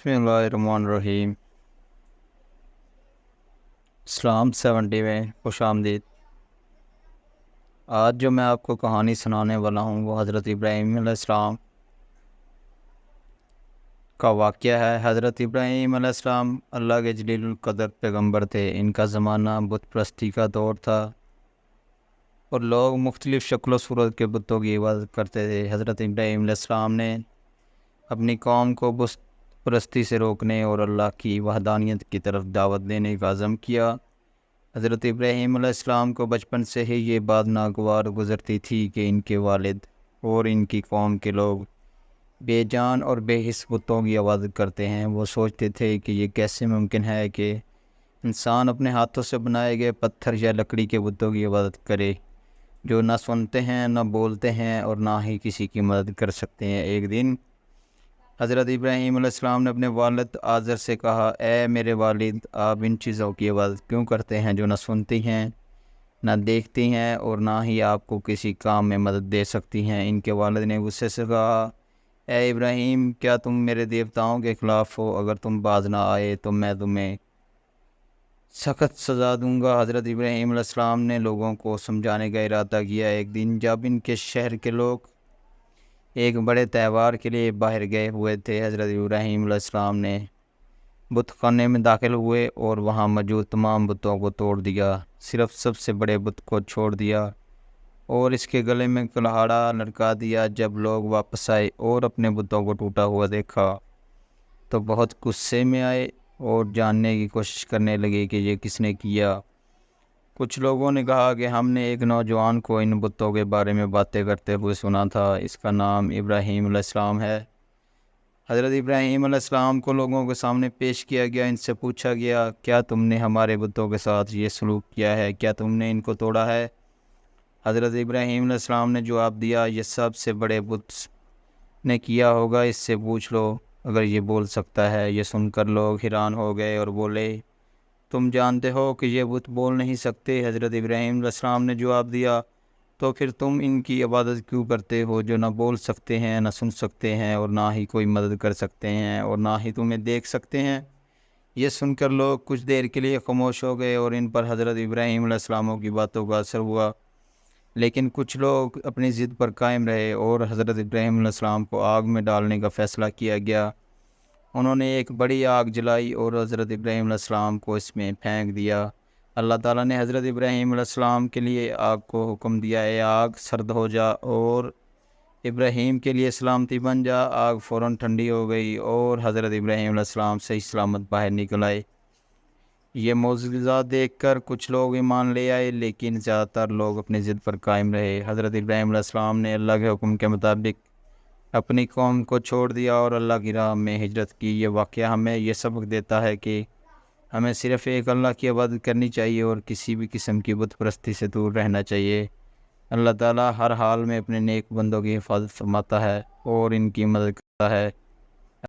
بسم اللہ الرحمن الرحیم۔ اسلام 70 میں خوش آمدید۔ آج جو میں آپ کو کہانی سنانے والا ہوں وہ حضرت ابراہیم علیہ السلام کا واقعہ ہے۔ حضرت ابراہیم علیہ السلام اللہ کے جلیل القدر پیغمبر تھے۔ ان کا زمانہ بت پرستی کا دور تھا اور لوگ مختلف شکل و صورت کے بتوں کی عبادت کرتے تھے۔ حضرت ابراہیم علیہ السلام نے اپنی قوم کو بت پرستی سے روکنے اور اللہ کی وحدانیت کی طرف دعوت دینے کا عزم کیا۔ حضرت ابراہیم علیہ السلام کو بچپن سے ہی یہ بات ناگوار گزرتی تھی کہ ان کے والد اور ان کی قوم کے لوگ بے جان اور بے حس بتوں کی عبادت کرتے ہیں۔ وہ سوچتے تھے کہ یہ کیسے ممکن ہے کہ انسان اپنے ہاتھوں سے بنائے گئے پتھر یا لکڑی کے بتوں کی عبادت کرے جو نہ سنتے ہیں، نہ بولتے ہیں اور نہ ہی کسی کی مدد کر سکتے ہیں۔ ایک دن حضرت ابراہیم علیہ السلام نے اپنے والد آزر سے کہا، اے میرے والد، آپ ان چیزوں کی عبادت کیوں کرتے ہیں جو نہ سنتی ہیں، نہ دیکھتی ہیں اور نہ ہی آپ کو کسی کام میں مدد دے سکتی ہیں؟ ان کے والد نے غصے سے کہا، اے ابراہیم، کیا تم میرے دیوتاؤں کے خلاف ہو؟ اگر تم باز نہ آئے تو میں تمہیں سخت سزا دوں گا۔ حضرت ابراہیم علیہ السلام نے لوگوں کو سمجھانے کا ارادہ کیا۔ ایک دن جب ان کے شہر کے لوگ ایک بڑے تہوار کے لیے باہر گئے ہوئے تھے، حضرت ابراہیم علیہ السلام نے بت خانے میں داخل ہوئے اور وہاں موجود تمام بتوں کو توڑ دیا، صرف سب سے بڑے بت کو چھوڑ دیا اور اس کے گلے میں کلہاڑا لٹکا دیا۔ جب لوگ واپس آئے اور اپنے بتوں کو ٹوٹا ہوا دیکھا تو بہت غصے میں آئے اور جاننے کی کوشش کرنے لگے کہ یہ کس نے کیا۔ کچھ لوگوں نے کہا کہ ہم نے ایک نوجوان کو ان بتوں کے بارے میں باتیں کرتے ہوئے سنا تھا، اس کا نام ابراہیم علیہ السلام ہے۔ حضرت ابراہیم علیہ السلام کو لوگوں کے سامنے پیش کیا گیا۔ ان سے پوچھا گیا، کیا تم نے ہمارے بتوں کے ساتھ یہ سلوک کیا ہے؟ کیا تم نے ان کو توڑا ہے؟ حضرت ابراہیم علیہ السلام نے جواب دیا، یہ سب سے بڑے بت نے کیا ہوگا، اس سے پوچھ لو اگر یہ بول سکتا ہے۔ یہ سن کر لوگ حیران ہو گئے اور بولے، تم جانتے ہو کہ یہ بت بول نہیں سکتے؟ حضرت ابراہیم علیہ السلام نے جواب دیا، تو پھر تم ان کی عبادت کیوں کرتے ہو جو نہ بول سکتے ہیں، نہ سن سکتے ہیں اور نہ ہی کوئی مدد کر سکتے ہیں اور نہ ہی تمہیں دیکھ سکتے ہیں؟ یہ سن کر لوگ کچھ دیر کے لیے خاموش ہو گئے اور ان پر حضرت ابراہیم علیہ السلام کی باتوں کا اثر ہوا، لیکن کچھ لوگ اپنی ضد پر قائم رہے اور حضرت ابراہیم علیہ السلام کو آگ میں ڈالنے کا فیصلہ کیا گیا۔ انہوں نے ایک بڑی آگ جلائی اور حضرت ابراہیم علیہ السلام کو اس میں پھینک دیا۔ اللہ تعالیٰ نے حضرت ابراہیم علیہ السلام کے لیے آگ کو حکم دیا، اے آگ سرد ہو جا اور ابراہیم کے لیے سلامتی بن جا۔ آگ فوراً ٹھنڈی ہو گئی اور حضرت ابراہیم علیہ السلام صحیح سلامت باہر نکل آئے۔ یہ معجزہ دیکھ کر کچھ لوگ ایمان لے آئے، لیکن زیادہ تر لوگ اپنی ضد پر قائم رہے۔ حضرت ابراہیم علیہ السلام نے اللہ کے حکم کے مطابق اپنی قوم کو چھوڑ دیا اور اللہ کی راہ میں ہجرت کی۔ یہ واقعہ ہمیں یہ سبق دیتا ہے کہ ہمیں صرف ایک اللہ کی عبادت کرنی چاہیے اور کسی بھی قسم کی بت پرستی سے دور رہنا چاہیے۔ اللہ تعالیٰ ہر حال میں اپنے نیک بندوں کی حفاظت فرماتا ہے اور ان کی مدد کرتا ہے۔